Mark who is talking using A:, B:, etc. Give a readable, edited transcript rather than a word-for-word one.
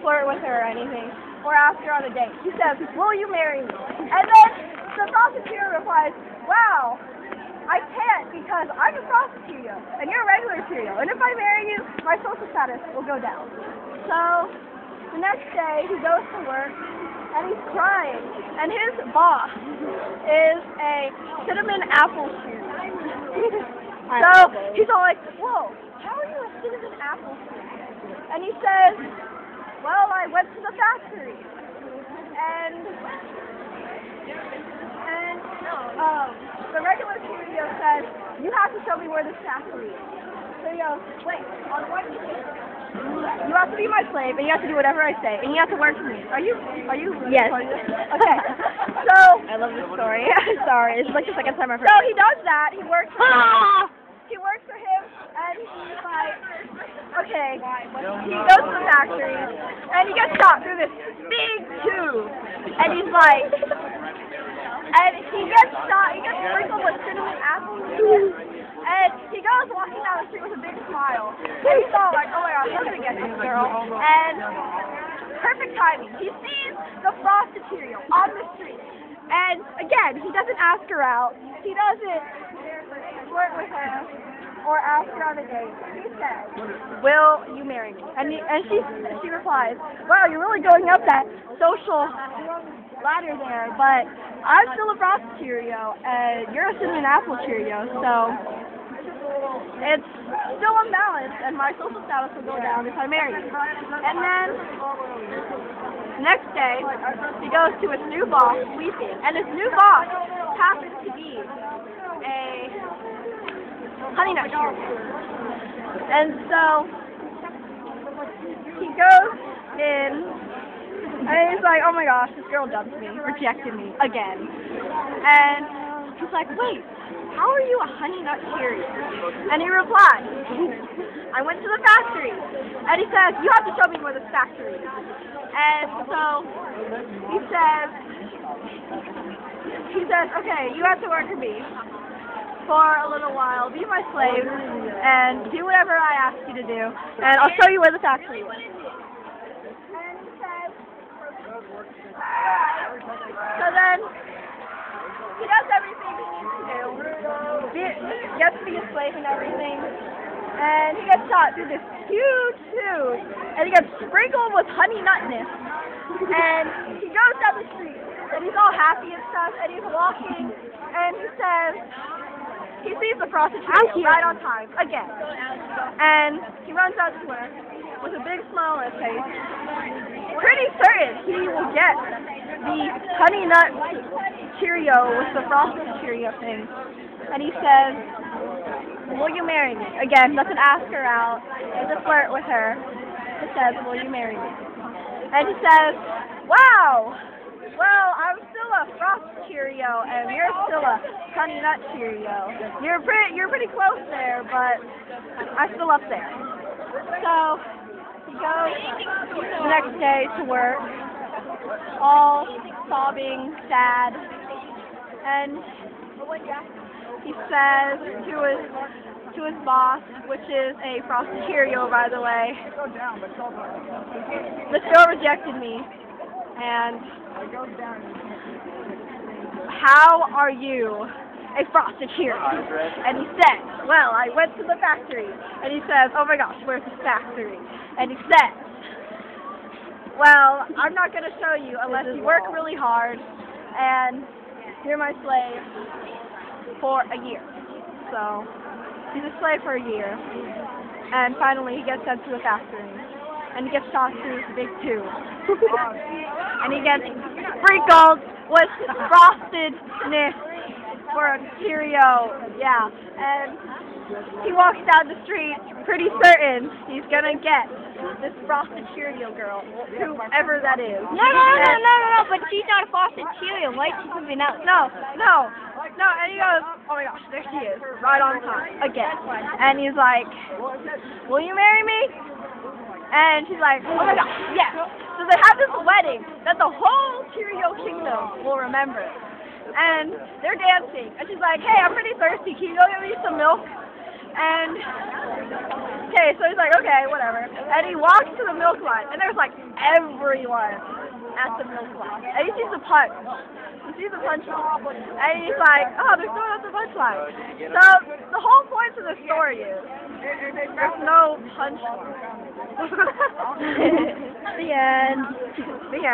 A: flirt with her or anything, or ask her on a date. He says, "Will you marry me?" And then the frosted Cheerio replies, "Wow, I can't because I'm a frosted Cheerio and you're a regular Cheerio, and if I marry you, my social status will go down." So the next day he goes to work and he's crying, and his boss is a cinnamon apple Cheerio. So he's all like, "Whoa, how are you a cinnamon apple Cheerio?" And he says, "Well, I went to the factory and the regular Cheerio says, you have to show me where this factory is." So he goes, "Wait, on what condition? You have to be my slave, and you have to do whatever I say, and you have to work for me." Are you?
B: Yes.
A: Okay. So
B: I love this story. Sorry, it's like the second time I've heard
A: so
B: it.
A: he does that. He works for he works for him, and he's like, okay. He goes to the factory, and he gets shot through this big tube, and he's like, and he gets shot. He gets sprinkled with cinnamon apple juice. And he goes walking down the street with a big smile. And he's all like, "Oh my gosh, I'm going to get this girl." And perfect timing. He sees the frosted Cheerio on the street. And again, he doesn't ask her out. He doesn't flirt with her or ask her on a date. He says, "Will you marry me?" And she replies, "Wow, you're really going up that social ladder there, but I'm still a frosted Cheerio, and you're a cinnamon apple Cheerio, so it's still unbalanced, and my social status will go down if I marry you." And then, next day, he goes to his new boss, sleeping, and his new boss happens to be a honey nut Cheerio. And so, he goes in, and he's like, "Oh my gosh, this girl dumped me, rejected me, again." And he's like, "Wait, how are you a honey nut Cheerio?" And he replies, "I went to the factory." And he says, "You have to show me where this factory is." And so he says, "Okay, you have to work for me for a little while, be my slave, and do whatever I ask you to do, and I'll show you where the factory is." And he says, so then he does everything he needs to do, gets to be a slave and everything, and he gets shot through this huge tube, and he gets sprinkled with honey nutness, and he goes down the street, and he's all happy and stuff, and he's walking, and he says, he sees the frosted Cheerio right on time, again, and he runs out to work with a big smile on his face, pretty certain he will get the honey nut Cheerio with the frosted Cheerio thing. And he says, "Will you marry me?" Again, doesn't ask her out, doesn't flirt with her. He says, "Will you marry me?" And he says, "Wow, well, I'm still a frosted Cheerio, and you're still a honey nut Cheerio. You're pretty close there, but I'm still up there." So he goes the next day to work, all sobbing, sad, and he says to his boss, which is a frosted Cheerio, by the way, "This girl rejected me, and how are you a frosted Cheerio?" And he says, "Well, I went to the factory." And he says, "Oh my gosh, where's the factory?" And he says, "Well, I'm not going to show you unless you work really hard, and you're my slave for a year." So he's a slave for a year, and finally he gets sent to the factory, and he gets shot through the big tube, and he gets sprinkled with frostedness for a Cheerio, yeah, and he walks down the street pretty certain he's gonna get this frosted Cheerio girl, whoever that is.
B: No, but she's not a frosted Cheerio. Why is she something else?
A: No, and he goes, "Oh my gosh, there she is, right on time, again." And he's like, "Will you marry me?" And she's like, "Oh my gosh, yes." So they have this wedding that the whole Cheerio kingdom will remember. And they're dancing, and she's like, "Hey, I'm pretty thirsty, can you go get me some milk?" And okay, so he's like, okay, whatever. And he walks to the milk line, and there's like everyone at the milk line. And he sees the punch. He sees the punch line. And he's like, oh, there's no one at the punch line. So the whole point of the story is there's no punch line.
B: The end.
A: The end.